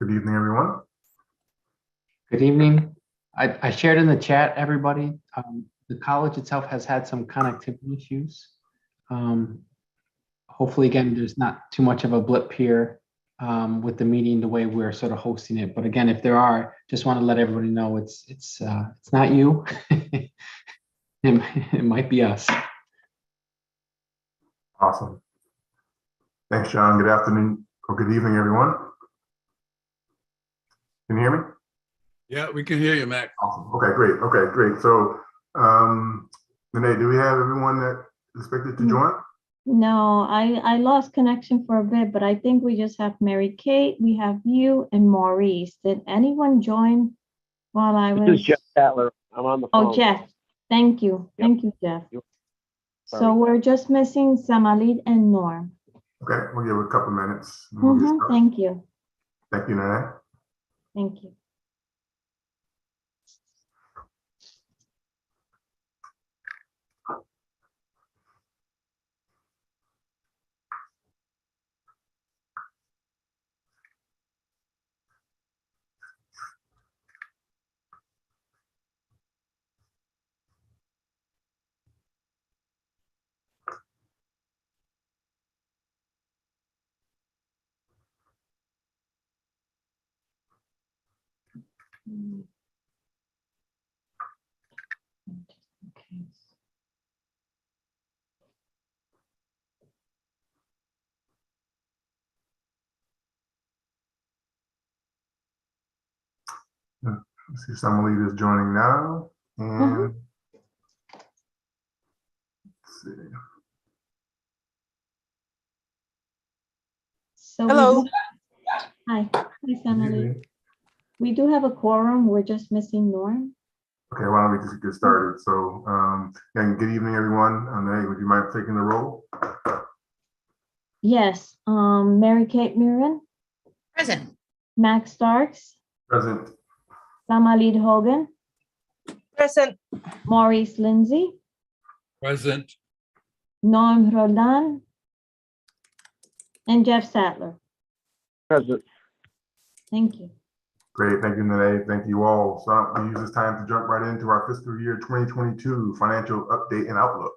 Good evening, everyone. Good evening. I shared in the chat, everybody. The college itself has had some connectivity issues. Hopefully, again, there's not too much of a blip here with the meeting, the way we're sort of hosting it. But again, if there are, just want to let everybody know it's not you. It might be us. Awesome. Thanks, John. Good afternoon or good evening, everyone. Can you hear me? Yeah, we can hear you, Mac. Awesome. Okay, great. Okay, great. So, Renee, do we have everyone that is expected to join? No, I lost connection for a bit, but I think we just have Mary Kate, we have you and Maurice. Did anyone join while I was? This is Jeff Tatler. I'm on the phone. Oh, Jeff. Thank you. Yep. Thank you, Jeff. Sorry. So we're just missing Samalit and Norm. Okay, we'll give it a couple minutes. And we'll get started. Thank you. Thank you, Renee. Thank you. Okay. Let's see if Samalit is joining now. And let's see. So Hello. Hi. Hi, Good Samalit. evening. We do have a quorum. We're just missing Norm. Okay, why don't we just get started? So, again, good evening, everyone. Renee, would you mind taking the roll? Yes. Mary Kate Mirren, Present. Max Starks, Present. Samalit Hogan, Present. Maurice Lindsay, Present. Norm Roldan, and Jeff Sattler. Present. Thank you. Great, thank you, Renee. Thank you all. So we use this time to jump right into our fiscal year 2022 financial update and outlook.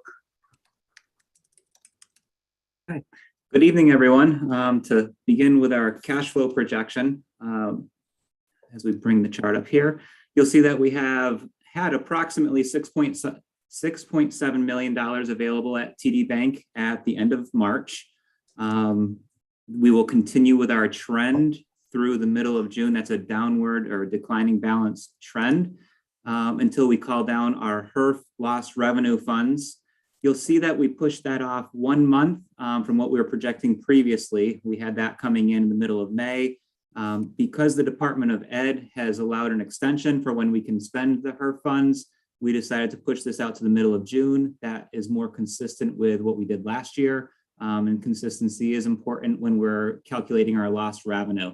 Hi. Good evening, everyone. To begin with our cash flow projection, as we bring the chart up here, you'll see that we have had approximately $6.7 million available at TD Bank at the end of March. We will continue with our trend through the middle of June. That's a downward or declining balance trend until we call down our HERF lost revenue funds. You'll see that we pushed that off 1 month from what we were projecting previously. We had that coming in the middle of May. Because the Department of Ed has allowed an extension for when we can spend the HERF funds, we decided to push this out to the middle of June. That is more consistent with what we did last year. And consistency is important when we're calculating our lost revenue.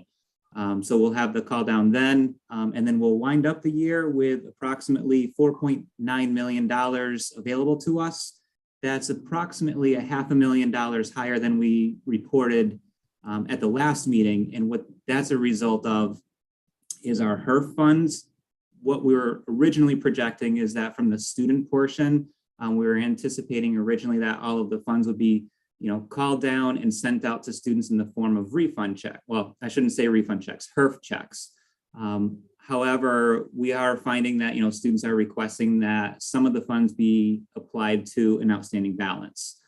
So we'll have the call down then, and then we'll wind up the year with approximately $4.9 million available to us. That's approximately $500,000 higher than we reported at the last meeting. And what that's a result of is our HERF funds. What we were originally projecting is that from the student portion, we were anticipating originally that all of the funds would be called down and sent out to students in the form of refund check. Well, I shouldn't say refund checks, HERF checks. However, we are finding that, students are requesting that some of the funds be applied to an outstanding balance.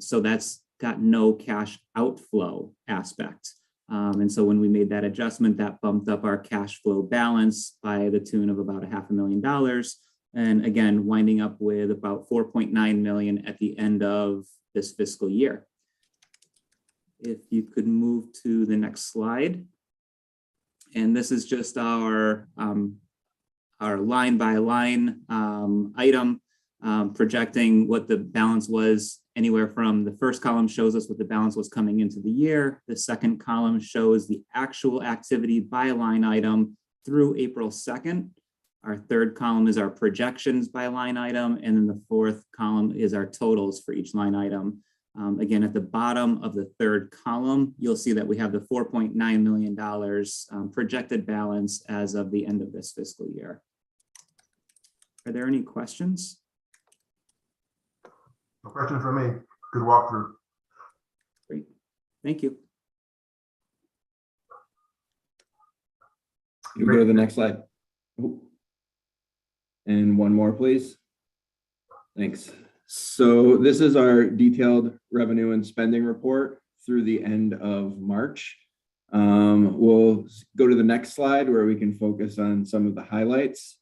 So that's got no cash outflow aspect. And so when we made that adjustment, that bumped up our cash flow balance by the tune of about $500,000. And again, winding up with about $4.9 million at the end of this fiscal year. If you could move to the next slide. And this is just our line by line item projecting what the balance was. Anywhere from the first column shows us what the balance was coming into the year. The second column shows the actual activity by line item through April 2nd. Our third column is our projections by line item. And then the fourth column is our totals for each line item. Again, at the bottom of the third column, you'll see that we have the $4.9 million projected balance as of the end of this fiscal year. Are there any questions? No question for me. Good walkthrough. Great, thank you. You go to the next slide. Oh. And one more, please. Thanks. So this is our detailed revenue and spending report through the end of March. We'll go to the next slide where we can focus on some of the highlights.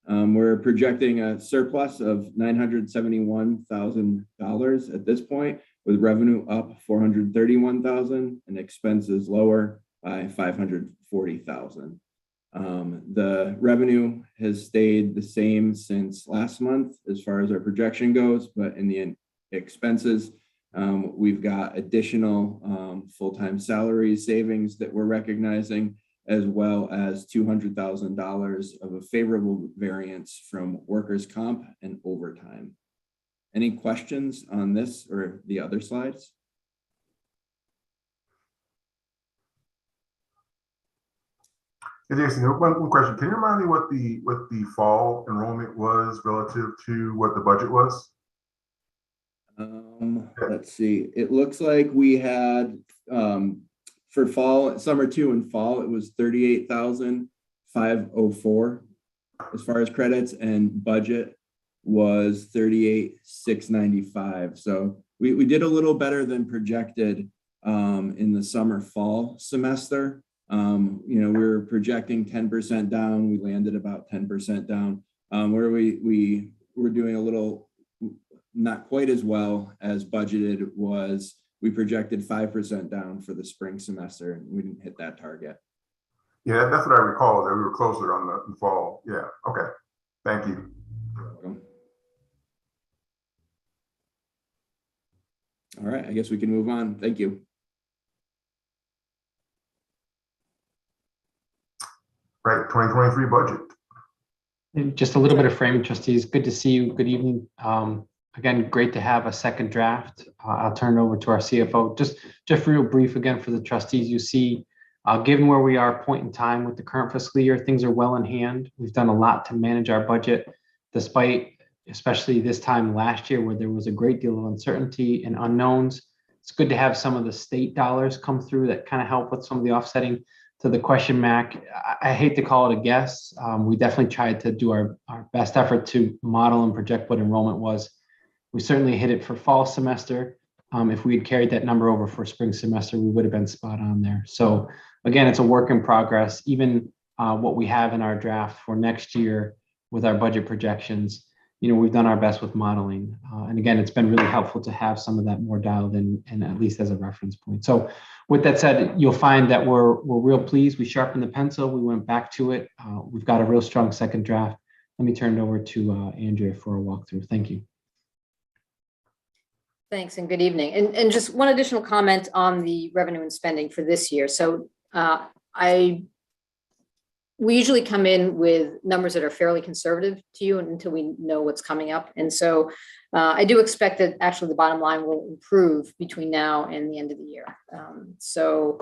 We're projecting a surplus of $971,000 at this point, with revenue up $431,000 and expenses lower by $540,000. The revenue has stayed the same since last month as far as our projection goes, but in the expenses, we've got additional full-time salary savings that we're recognizing, as well as $200,000 of a favorable variance from workers' comp and overtime. Any questions on this or the other slides? Hey, Jason, one question. Can you remind me what the fall enrollment was relative to what the budget was? Let's see. It looks like we had for fall, summer 2 and fall, it was 38,504 as far as credits, and budget was 38,695. So we did a little better than projected in the summer fall semester. We were projecting 10% down. We landed about 10% down. Where we were doing a little not quite as well as budgeted was we projected 5% down for the spring semester, and we didn't hit that target. Yeah, that's what I recall, that we were closer on the fall. Yeah, okay. Thank you. You're welcome. All right, I guess we can move on. Thank you. Right, 2023 budget. And just a little bit of framing, trustees. Good to see you. Good evening. Again, great to have a second draft. I'll turn it over to our CFO. Just real brief again for the trustees. You see, given where we are point in time with the current fiscal year, things are well in hand. We've done a lot to manage our budget, despite, especially this time last year, where there was a great deal of uncertainty and unknowns. It's good to have some of the state dollars come through that kind of help with some of the offsetting. To the question, Mac, I hate to call it a guess. We definitely tried to do our best effort to model and project what enrollment was. We certainly hit it for fall semester. If we had carried that number over for spring semester, we would have been spot on there. So again, it's a work in progress. Even what we have in our draft for next year with our budget projections, we've done our best with modeling. And again, it's been really helpful to have some of that more dialed in, and at least as a reference point. So with that said, you'll find that we're real pleased. We sharpened the pencil. We went back to it. We've got a real strong second draft. Let me turn it over to Andrea for a walkthrough. Thank you. Thanks and good evening. And just one additional comment on the revenue and spending for this year. So we usually come in with numbers that are fairly conservative to you until we know what's coming up. And so I do expect that actually the bottom line will improve between now and the end of the year. So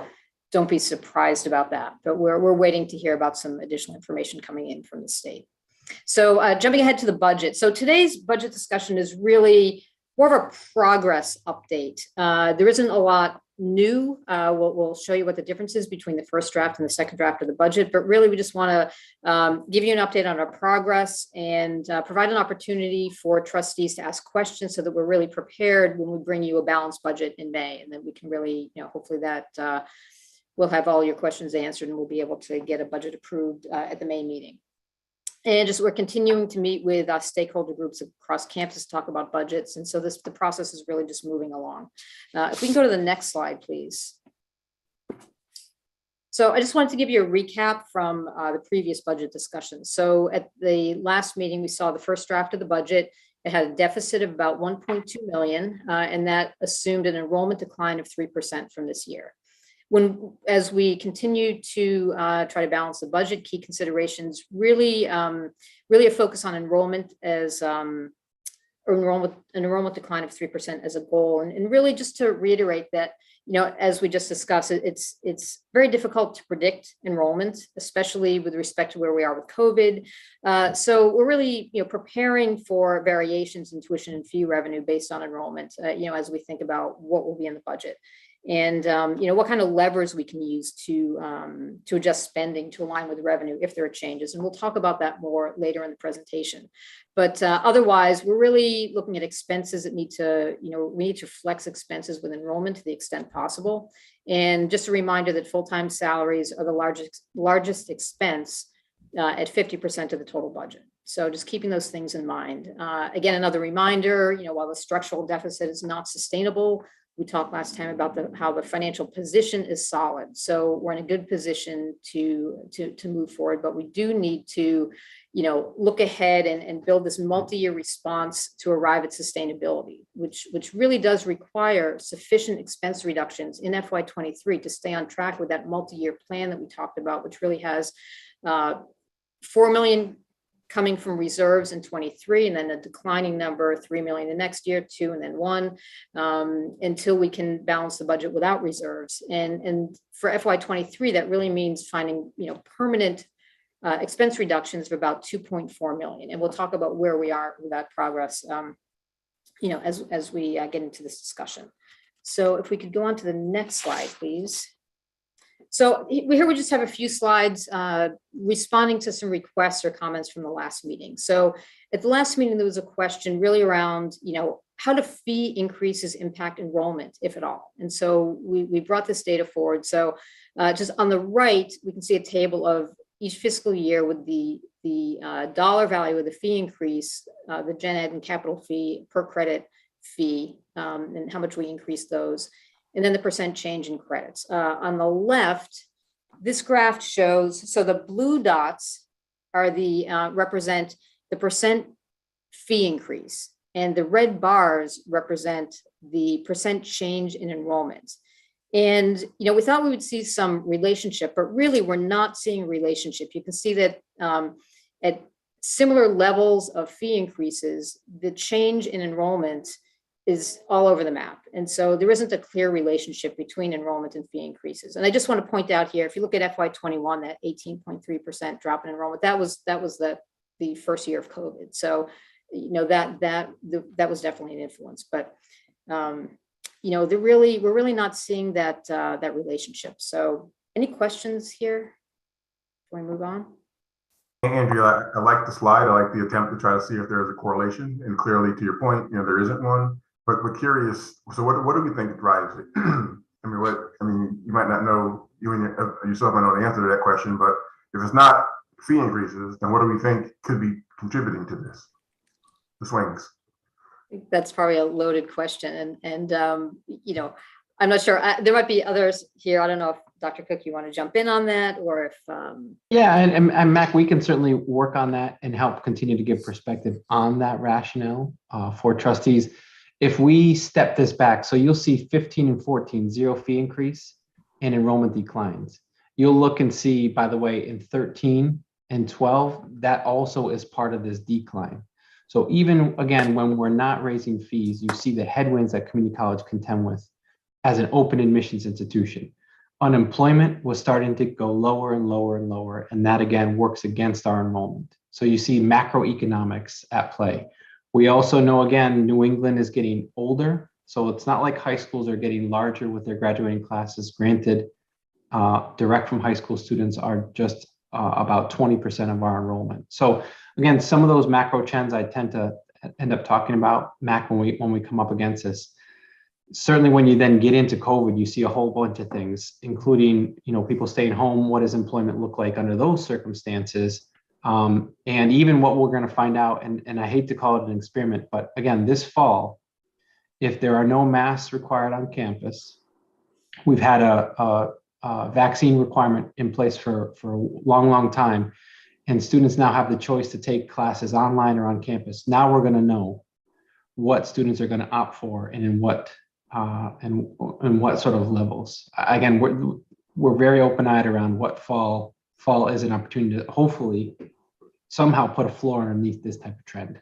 don't be surprised about that, but we're waiting to hear about some additional information coming in from the state. So jumping ahead to the budget. So today's budget discussion is really more of a progress update. There isn't a lot new. We'll show you what the difference is between the first draft and the second draft of the budget, but really we just want to give you an update on our progress and provide an opportunity for trustees to ask questions so that we're really prepared when we bring you a balanced budget in May, and then we can really, hopefully that we'll have all your questions answered and we'll be able to get a budget approved at the May meeting. And we're continuing to meet with stakeholder groups across campus to talk about budgets. And so the process is really just moving along. If we can go to the next slide, please. So I just wanted to give you a recap from the previous budget discussion. So at the last meeting, we saw the first draft of the budget. It had a deficit of about 1.2 million, and that assumed an enrollment decline of 3% from this year. As we continue to try to balance the budget, key considerations really a focus on enrollment as enrollment decline of 3% as a goal. And really just to reiterate that, as we just discussed, it's very difficult to predict enrollment, especially with respect to where we are with COVID. So we're really, preparing for variations in tuition and fee revenue based on enrollment, as we think about what will be in the budget. And what kind of levers we can use to adjust spending to align with revenue if there are changes. And we'll talk about that more later in the presentation. But otherwise, we're really looking at expenses that need to, we need to flex expenses with enrollment to the extent possible. And just a reminder that full-time salaries are the largest expense at 50% of the total budget. So just keeping those things in mind. Again, another reminder, while the structural deficit is not sustainable, we talked last time about how the financial position is solid. So we're in a good position to move forward, but we do need to, look ahead and build this multi-year response to arrive at sustainability, which really does require sufficient expense reductions in FY23 to stay on track with that multi-year plan that we talked about, which really has $4 million coming from reserves in 23, and then a declining number, 3 million the next year, 2, and then 1, until we can balance the budget without reserves. And for FY23, that really means finding, permanent expense reductions of about 2.4 million. And we'll talk about where we are with that progress, as we get into this discussion. So if we could go on to the next slide, please. So here we just have a few slides responding to some requests or comments from the last meeting. So at the last meeting, there was a question really around, how do fee increases impact enrollment, if at all? And so we brought this data forward. So just on the right, we can see a table of each fiscal year with the dollar value of the fee increase, the gen ed and capital fee per credit fee, and how much we increased those. And then the percent change in credits. On the left, this graph shows, so the blue dots are represent the percent fee increase, and the red bars represent the percent change in enrollment. And, we thought we would see some relationship, but really we're not seeing a relationship. You can see that at similar levels of fee increases, the change in enrollment is all over the map. And so there isn't a clear relationship between enrollment and fee increases. And I just want to point out here, if you look at FY21, that 18.3% drop in enrollment, that was the first year of COVID. So, that was definitely an influence, but, we're really not seeing that relationship. So any questions here before we move on? Andrea, I like the slide. I like the attempt to try to see if there's a correlation. And clearly, to your point, there isn't one. But we're curious. So, what do we think drives it? You might not know. You and yourself might know the answer to that question. But if it's not fee increases, then what do we think could be contributing to this? The swings. I think that's probably a loaded question, and I'm not sure. There might be others here. I don't know if Dr. Cook, you want to jump in on that, or if yeah, and Mac, we can certainly work on that and help continue to give perspective on that rationale for trustees. If we step this back, so you'll see 15 and 14, 0 fee increase and enrollment declines. You'll look and see, by the way, in 13 and 12, that also is part of this decline. So even, again, when we're not raising fees, you see the headwinds that community college contend with as an open admissions institution. Unemployment was starting to go lower and lower and lower, and that, again, works against our enrollment. So you see macroeconomics at play. We also know, again, New England is getting older, so it's not like high schools are getting larger with their graduating classes. Granted, direct from high school students are just about 20% of our enrollment. So again, some of those macro trends I tend to end up talking about, Mac, when we come up against this. Certainly when you then get into COVID, you see a whole bunch of things, including, people staying home. What does employment look like under those circumstances? And even what we're going to find out, and I hate to call it an experiment, but again, this fall, if there are no masks required on campus, we've had a vaccine requirement in place for a long, long time, and students now have the choice to take classes online or on campus. Now we're going to know what students are going to opt for and in what and what sort of levels. Again, we're very open-eyed around what fall is an opportunity to hopefully somehow put a floor underneath this type of trend.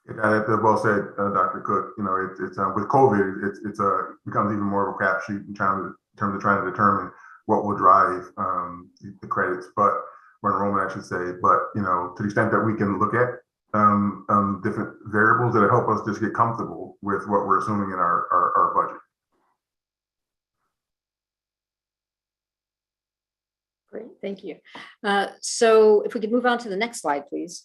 Well said, Dr. Cook. You know, it's with COVID, it's becomes even more of a crapshoot in terms of trying to determine what will drive the credits, but or enrollment, I should say. But you know, to the extent that we can look at different variables that help us just get comfortable with what we're assuming in our budget. Great, thank you. So if we could move on to the next slide, please.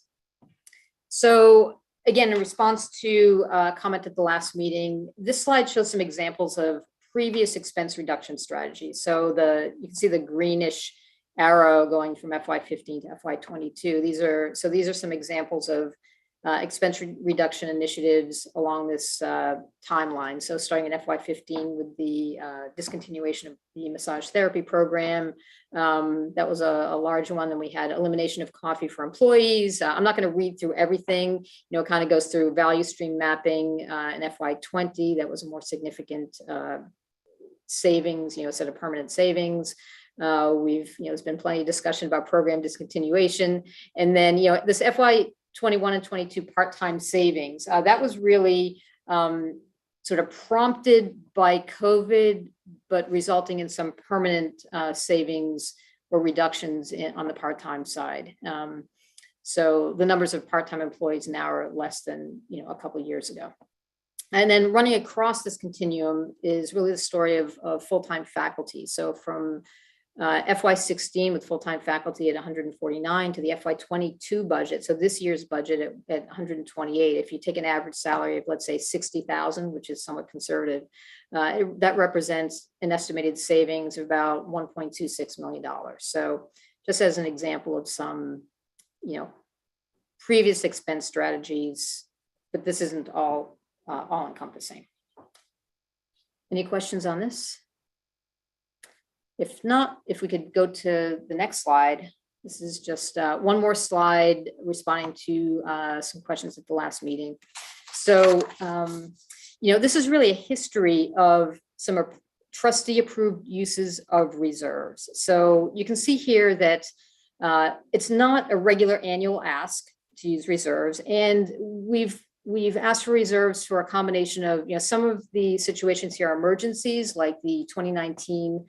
So again, in response to a comment at the last meeting, this slide shows some examples of previous expense reduction strategies. So you can see the greenish arrow going from FY15 to FY22. These are some examples of expense reduction initiatives along this timeline. So starting in FY15 with the discontinuation of the massage therapy program, that was a large one. Then we had elimination of coffee for employees. I'm not going to read through everything. You know, it kind of goes through value stream mapping in FY20. That was a more significant savings, you know, set of permanent savings. There's been plenty of discussion about program discontinuation. And then, you know, this FY21 and 22 part-time savings, that was really sort of prompted by COVID, but resulting in some permanent savings or reductions on the part-time side. So the numbers of part-time employees now are less than, you know, a couple of years ago. And then running across this continuum is really the story of full-time faculty. So from FY16 with full-time faculty at 149 to the FY22 budget. So this year's budget at 128. If you take an average salary of, let's say, 60,000, which is somewhat conservative, that represents an estimated savings of about $1.26 million. So just as an example of some, you know, previous expense strategies, but this isn't all encompassing. Any questions on this? If not, if we could go to the next slide. This is just one more slide responding to some questions at the last meeting. So, you know, this is really a history of some trustee approved uses of reserves. So you can see here that it's not a regular annual ask to use reserves. And we've asked for reserves for a combination of, you know, some of the situations here are emergencies, like the 2019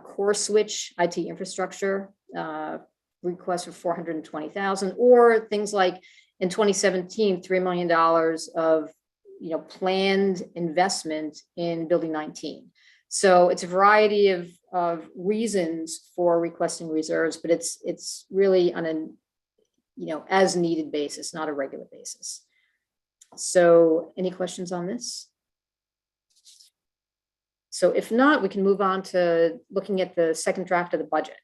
core switch IT infrastructure request for 420,000, or things like in 2017, $3 million of, you know, planned investment in building 19. So it's a variety of reasons for requesting reserves, but it's really on a, you know, as needed basis, not a regular basis. So any questions on this? So if not, we can move on to looking at the second draft of the budget.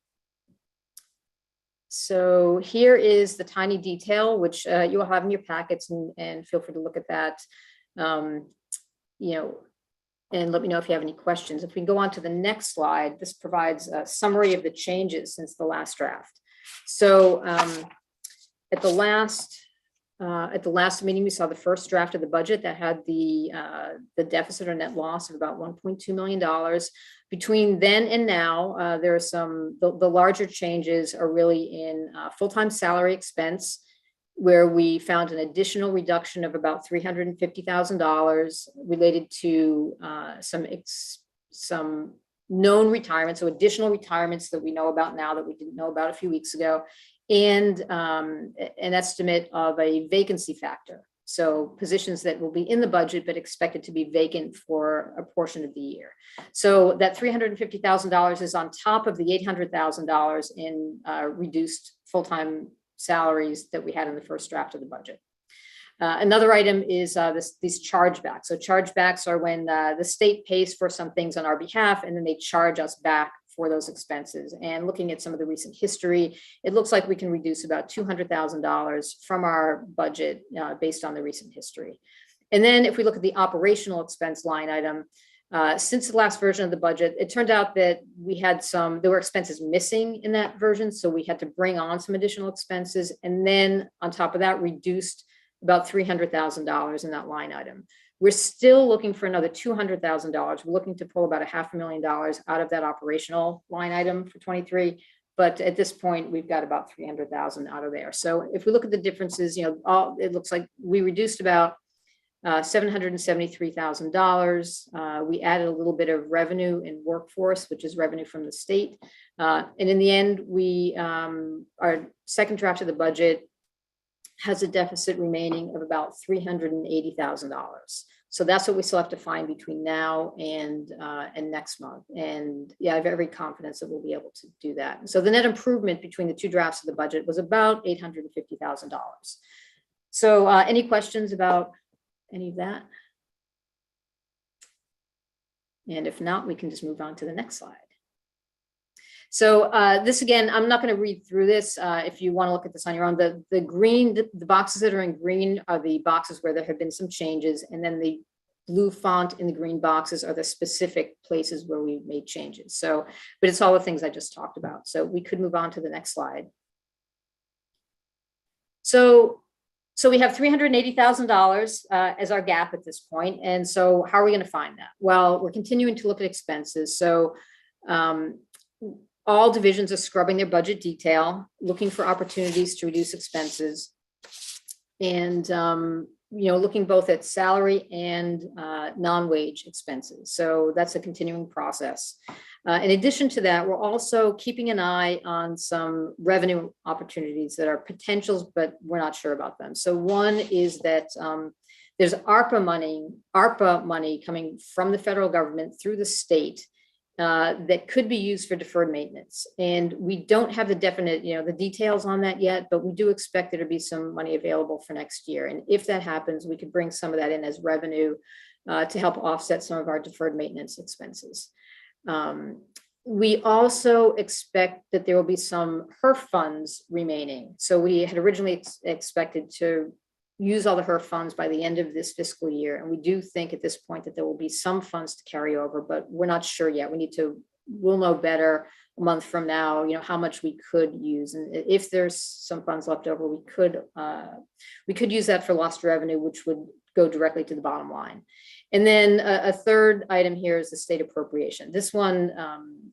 So here is the tiny detail, which you will have in your packets, and feel free to look at that, you know, and let me know if you have any questions. If we go on to the next slide, this provides a summary of the changes since the last draft. So at the last meeting, we saw the first draft of the budget that had the deficit or net loss of about $1.2 million. Between then and now, there are the larger changes are really in full-time salary expense, where we found an additional reduction of about $350,000 related to some known retirements, so additional retirements that we know about now that we didn't know about a few weeks ago, and an estimate of a vacancy factor. So positions that will be in the budget, but expected to be vacant for a portion of the year. So that $350,000 is on top of the $800,000 in reduced full-time salaries that we had in the first draft of the budget. Another item is these chargebacks. So chargebacks are when the state pays for some things on our behalf, and then they charge us back for those expenses. And looking at some of the recent history, it looks like we can reduce about $200,000 from our budget based on the recent history. And then if we look at the operational expense line item, since the last version of the budget, it turned out that there were expenses missing in that version. So we had to bring on some additional expenses. And then on top of that, reduced about $300,000 in that line item. We're still looking for another $200,000. We're looking to pull about $500,000 out of that operational line item for 23. But at this point, we've got about 300,000 out of there. So if we look at the differences, it looks like we reduced about $773,000. We added a little bit of revenue in workforce, which is revenue from the state. And in the end, our second draft of the budget has a deficit remaining of about $380,000. So that's what we still have to find between now and next month. And yeah, I have every confidence that we'll be able to do that. So the net improvement between the two drafts of the budget was about $850,000. So any questions about any of that? And if not, we can just move on to the next slide. So this again, I'm not going to read through this. If you want to look at this on your own, the green, the boxes that are in green are the boxes where there have been some changes, and then the blue font in the green boxes are the specific places where we made changes. So, but it's all the things I just talked about. So we could move on to the next slide. So we have $380,000 as our gap at this point. And so how are we going to find that? Well, we're continuing to look at expenses. So all divisions are scrubbing their budget detail, looking for opportunities to reduce expenses, and looking both at salary and non-wage expenses. So that's a continuing process. In addition to that, we're also keeping an eye on some revenue opportunities that are potentials, but we're not sure about them. So one is that there's ARPA money coming from the federal government through the state that could be used for deferred maintenance. And we don't have the definite, the details on that yet, but we do expect there to be some money available for next year. And if that happens, we could bring some of that in as revenue to help offset some of our deferred maintenance expenses. We also expect that there will be some HERF funds remaining. So we had originally expected to use all the HERF funds by the end of this fiscal year. And we do think at this point that there will be some funds to carry over, but we're not sure yet. We'll know better a month from now, how much we could use. And if there's some funds left over, we could use that for lost revenue, which would go directly to the bottom line. And then a third item here is the state appropriation. This one,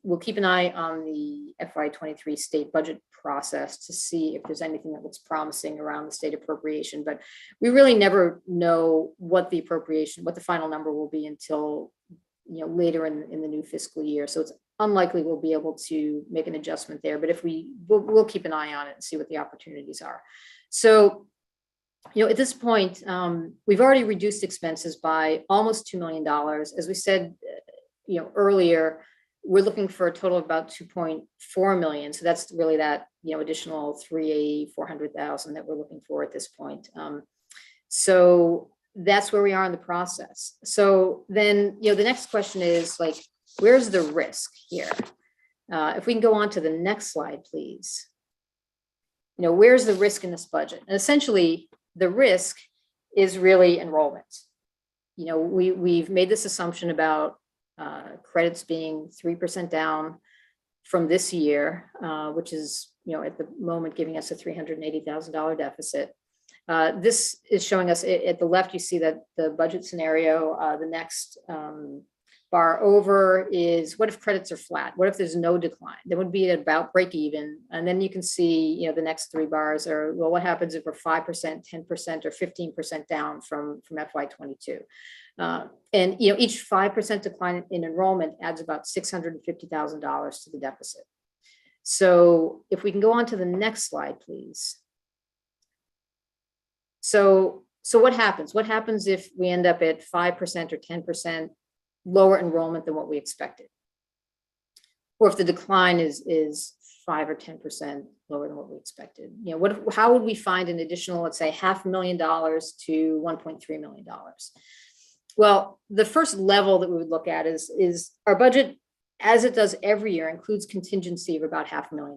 we'll keep an eye on the FY23 state budget process to see if there's anything that looks promising around the state appropriation, but we really never know what the final number will be until later in the new fiscal year. So it's unlikely we'll be able to make an adjustment there, but if we'll keep an eye on it and see what the opportunities are. So at this point, we've already reduced expenses by almost $2 million. As we said, earlier, we're looking for a total of about 2.4 million. So that's really that, additional 400,000 that we're looking for at this point. So that's where we are in the process. So then, the next question is where's the risk here? If we can go on to the next slide, please. Where's the risk in this budget? And essentially, the risk is really enrollment. We've made this assumption about credits being 3% down from this year, which is, at the moment giving us a $380,000 deficit. This is showing us at the left, you see that the budget scenario, the next bar over is what if credits are flat? What if there's no decline? Then would be at about break even. And then you can see, the next three bars are, well, what happens if we're 5%, 10%, or 15% down from FY22? And each 5% decline in enrollment adds about $650,000 to the deficit. So if we can go on to the next slide, please. So what happens? What happens if we end up at 5% or 10% lower enrollment than what we expected? Or if the decline is 5 or 10% lower than what we expected? How would we find an additional, let's say, $500,000 to $1.3 million? Well, the first level that we would look at is our budget, as it does every year, includes contingency of about $500,000.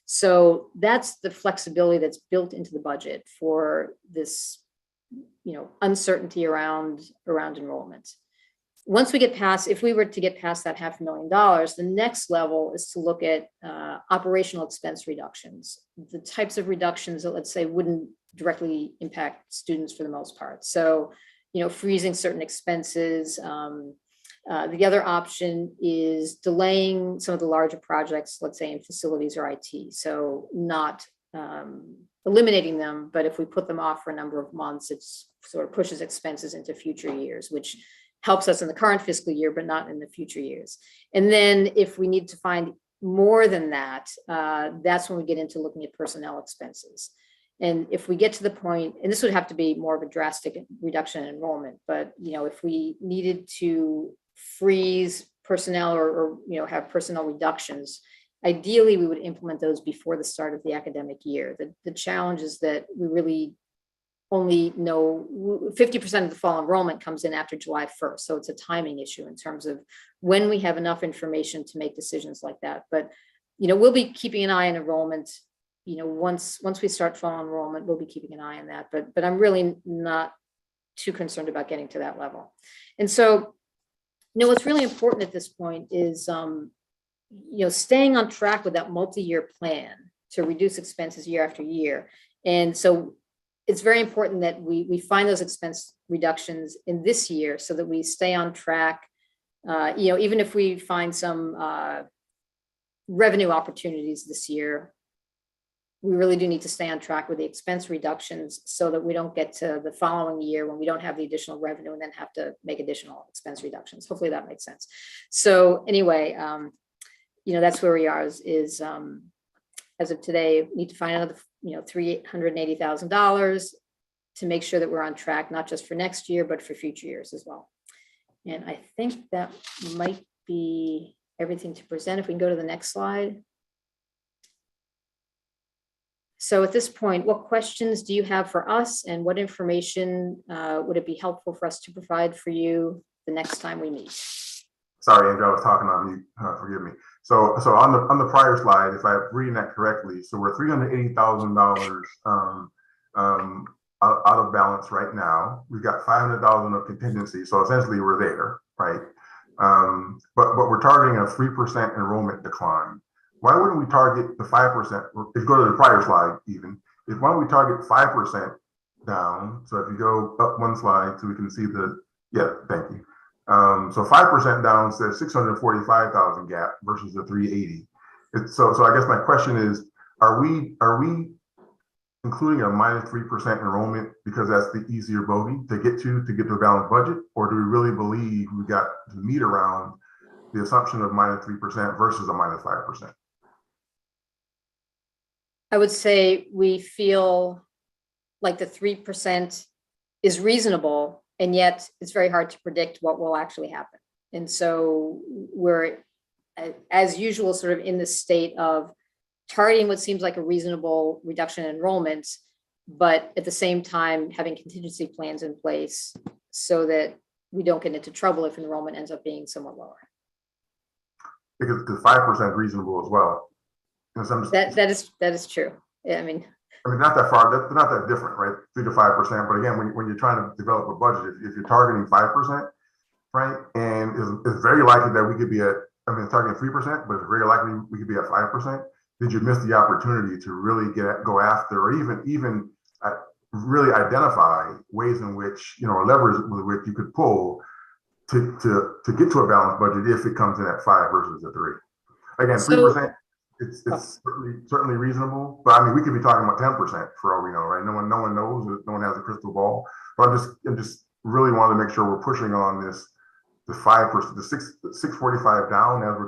So that's the flexibility that's built into the budget for this, uncertainty around enrollment. Once we get past, if we were to get past that $500,000, the next level is to look at operational expense reductions, the types of reductions that, let's say, wouldn't directly impact students for the most part. So, freezing certain expenses, The other option is delaying some of the larger projects, let's say in facilities or IT. So not eliminating them, but if we put them off for a number of months, it's sort of pushes expenses into future years, which helps us in the current fiscal year, but not in the future years. And then if we need to find more than that, that's when we get into looking at personnel expenses. And if we get to the point, and this would have to be more of a drastic reduction in enrollment, but if we needed to freeze personnel or have personnel reductions, ideally we would implement those before the start of the academic year. The challenge is that we really only know 50% of the fall enrollment comes in after July 1st. So it's a timing issue in terms of when we have enough information to make decisions like that. But, we'll be keeping an eye on enrollment. Once we start fall enrollment, we'll be keeping an eye on that. But I'm really not too concerned about getting to that level. And so, what's really important at this point is, staying on track with that multi-year plan to reduce expenses year after year. And so it's very important that we find those expense reductions in this year so that we stay on track. Even if we find some revenue opportunities this year, we really do need to stay on track with the expense reductions so that we don't get to the following year when we don't have the additional revenue and then have to make additional expense reductions. Hopefully that makes sense. So anyway, that's where we are is as of today, we need to find another, $380,000 to make sure that we're on track, not just for next year, but for future years as well. And I think that might be everything to present. If we can go to the next slide. So at this point, what questions do you have for us, and what information would it be helpful for us to provide for you the next time we meet? Sorry, Andrew, I was talking on mute. Forgive me. So on the prior slide, if I'm reading that correctly, so we're $380,000 out of balance right now. We've got $500,000 of contingency, so essentially we're there, right? But we're targeting a 3% enrollment decline. Why wouldn't we target the 5%? If you go to the prior slide, why don't we target 5% down? So if you go up one slide, so we can see thank you. So 5% down says 645,000 gap versus the 380. So I guess my question is, are we including a -3% enrollment because that's the easier bogey to get to a balanced budget, or do we really believe we got the meat around the assumption of -3% versus a -5%? I would say we feel like the 3% is reasonable, and yet it's very hard to predict what will actually happen. And so we're, as usual, sort of in the state of targeting what seems like a reasonable reduction in enrollment, but at the same time having contingency plans in place so that we don't get into trouble if enrollment ends up being somewhat lower. Because the 5% is reasonable as well. That is true. Yeah, I mean, not that far. That's not that different, right? 3 to 5%. But again, when you're trying to develop a budget, if you're targeting 5%, right, and it's very likely that we could be at, targeting 3%, but it's very likely we could be at 5%. Did you miss the opportunity to really go after, or even really identify ways in which, or levers with which you could pull to get to a balanced budget if it comes in at 5 versus the 3? Again, 3%. It's certainly reasonable, but we could be talking about 10% for all we know, right? No one knows. No one has a crystal ball. But I just really want to make sure we're pushing on this, the 5%, the 645 down as we're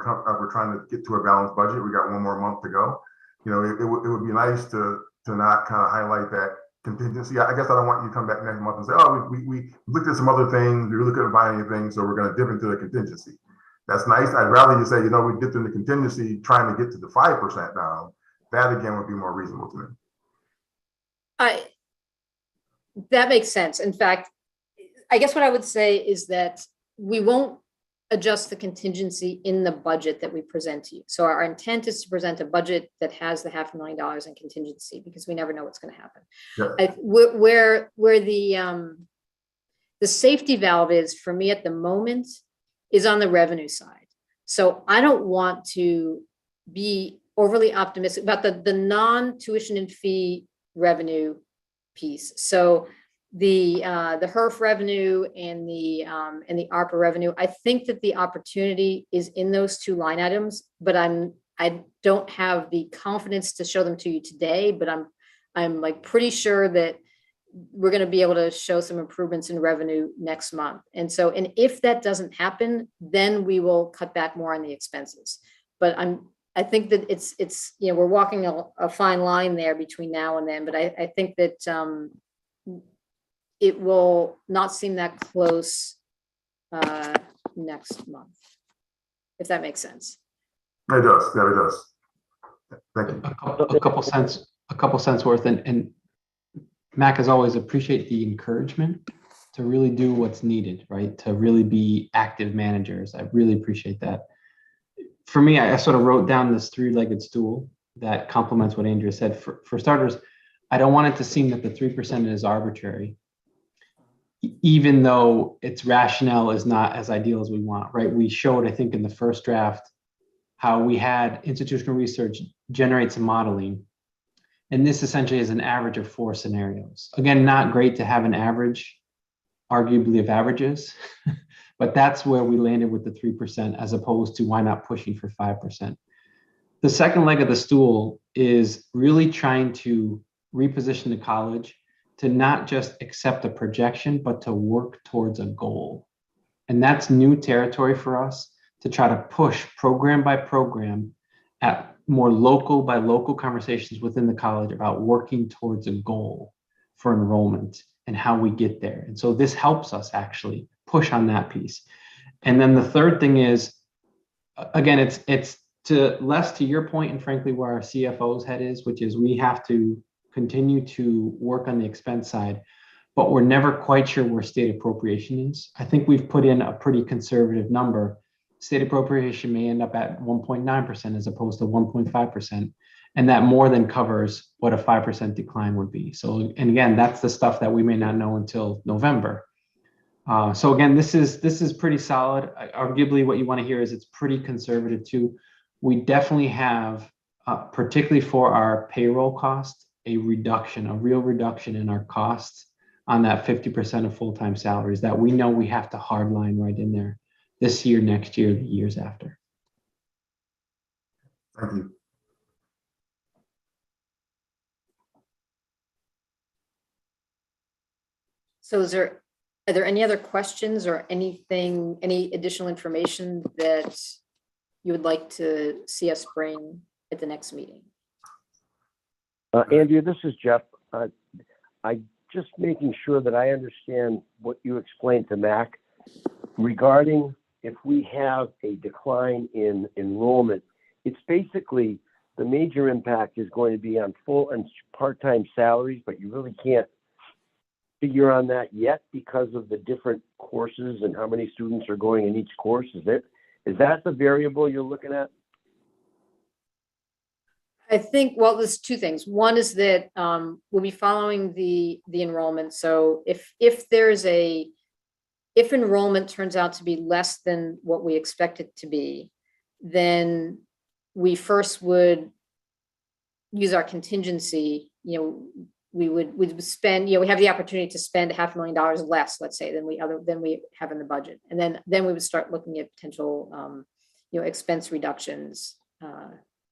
trying to get to a balanced budget. We got one more month to go. It would be nice to not kind of highlight that contingency. I guess I don't want you to come back next month and say, oh, we looked at some other things. We really couldn't find anything, so we're going to dip into the contingency. That's nice. I'd rather you say, we dipped into contingency trying to get to the 5% down. That again would be more reasonable to me. That makes sense. In fact, I guess what I would say is that we won't adjust the contingency in the budget that we present to you. So our intent is to present a budget that has the $500,000 in contingency, because we never know what's going to happen. Yeah. Where the safety valve is for me at the moment is on the revenue side. So I don't want to be overly optimistic about the non-tuition and fee revenue piece. So the HERF revenue and the ARPA revenue, I think that the opportunity is in those two line items, but I don't have the confidence to show them to you today, but I'm like pretty sure that we're going to be able to show some improvements in revenue next month. And if that doesn't happen, then we will cut back more on the expenses. But I think that it's, we're walking a fine line there between now and then, but I think that it will not seem that close next month, if that makes sense. It does. Yeah, it does. Thank you. A couple cents worth. And Mac, as always, appreciate the encouragement to really do what's needed, right? To really be active managers. I really appreciate that. For me, I sort of wrote down this three-legged stool that complements what Andrea said. For starters, I don't want it to seem that the 3% is arbitrary, even though its rationale is not as ideal as we want, right? We showed, I think, in the first draft, how we had institutional research generate some modeling. And this essentially is an average of 4 scenarios. Again, not great to have an average, arguably, of averages, but that's where we landed with the 3%, as opposed to why not pushing for 5%. The second leg of the stool is really trying to reposition the college to not just accept a projection, but to work towards a goal. And that's new territory for us, to try to push program by program at more local by local conversations within the college about working towards a goal for enrollment and how we get there. And so this helps us actually push on that piece. And then the third thing is, again, it's to your point, and frankly, where our CFO's head is, which is we have to continue to work on the expense side, but we're never quite sure where state appropriation is. I think we've put in a pretty conservative number. State appropriation may end up at 1.9% as opposed to 1.5%. And that more than covers what a 5% decline would be. So, and again, that's the stuff that we may not know until November. So again, this is pretty solid. Arguably what you want to hear is it's pretty conservative too. We definitely have, particularly for our payroll cost, a real reduction in our costs on that 50% of full-time salaries that we know we have to hardline right in there this year, next year, the years after. Thank you. So are there any other questions or any additional information that you would like to see us bring at the next meeting? Andrea, this is Jeff. I just making sure that I understand what you explained to Mac regarding if we have a decline in enrollment. It's basically the major impact is going to be on full and part-time salaries, but you really can't figure on that yet because of the different courses and how many students are going in each course. Is that the variable you're looking at? I think, well, there's two things. One is that we'll be following the enrollment. So if enrollment turns out to be less than what we expect it to be, then we first would use our contingency. We'd spend, we have the opportunity to spend $500,000 less, let's say, than we have in the budget. And then we would start looking at potential, expense reductions.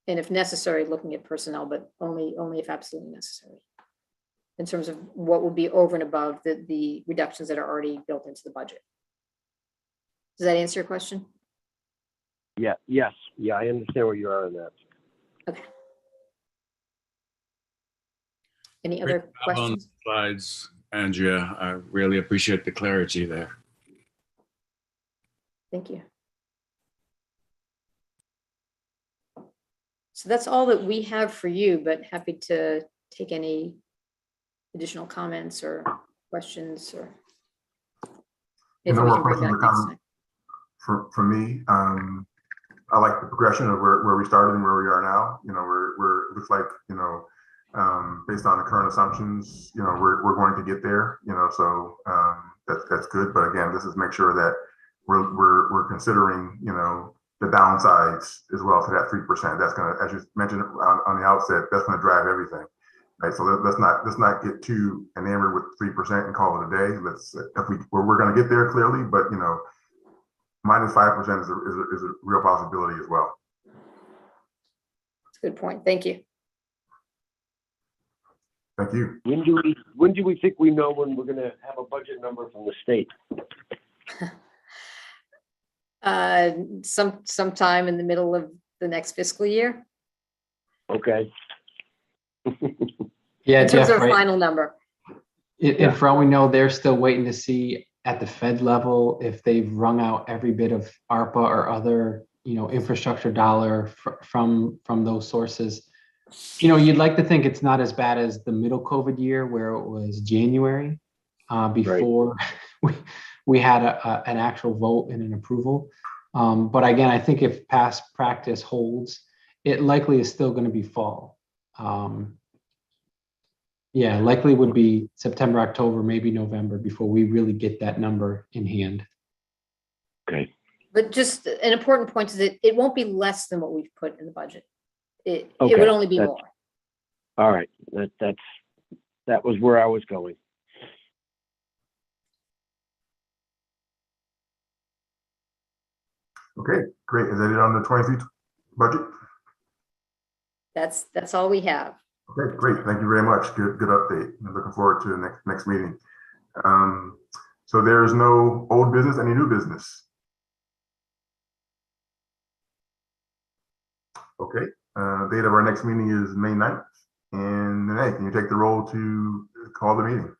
And if necessary, looking at personnel, but only if absolutely necessary, in terms of what would be over and above the reductions that are already built into the budget. Does that answer your question? Yeah, yes. Yeah, I understand where you are on that. Okay. Any other Great job on the questions? slides, Andrea. I really appreciate the clarity there. Thank you. So that's all that we have for you, but happy to take any additional comments or questions or. No more questions or comments for me. I like the progression of where we started and where we are now. It looks like, based on the current assumptions, we're going to get there, so that's good. But again, this is make sure that we're considering, the downsides as well to that 3%. That's going to, as you mentioned on the outset, that's going to drive everything. Right, so let's not get too enamored with 3% and call it a day. We're going to get there clearly, but you know, minus 5% is a real possibility as well. That's a good point. Thank you. Thank you. When do we think we know when we're gonna have a budget number from the state? Sometime in the middle of the next fiscal year, Okay. Yeah, in terms Jeff, of a right? final number. And for all we know, they're still waiting to see at the Fed level if they've wrung out every bit of ARPA or other, you know, infrastructure dollar from those sources. You know, you'd like to think it's not as bad as the middle COVID year where it was January before we had an actual vote and an approval. But again, I think if past practice holds, it likely is still going to be fall. Yeah, likely would be September, October, maybe November before we really get that number in hand. Okay. But just an important point is that it won't be less than what we've put in the budget. It Okay, would only be that's- more. All right. That was where I was going. Okay, great. Is that it on the 23 budget? That's all we have. Okay, great. Thank you very much. Good update. I'm looking forward to the next meeting. So there's no old business, any new business? Okay, date of our next meeting is May 9th. And Renee, can you take the roll to call the meeting?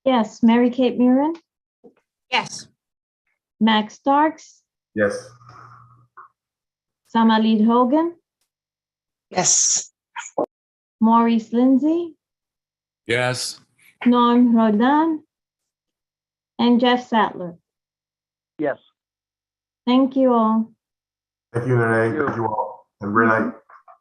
Yes, Mary Kate Murin, Yes. Max Starks, Yes. Samalit Hogan, Yes. Maurice Lindsay, Yes. Norm Rodan, and Jeff Sattler. Yes. Thank you all. Thank you, Renee. Thank you. Thank you all. Have a great night.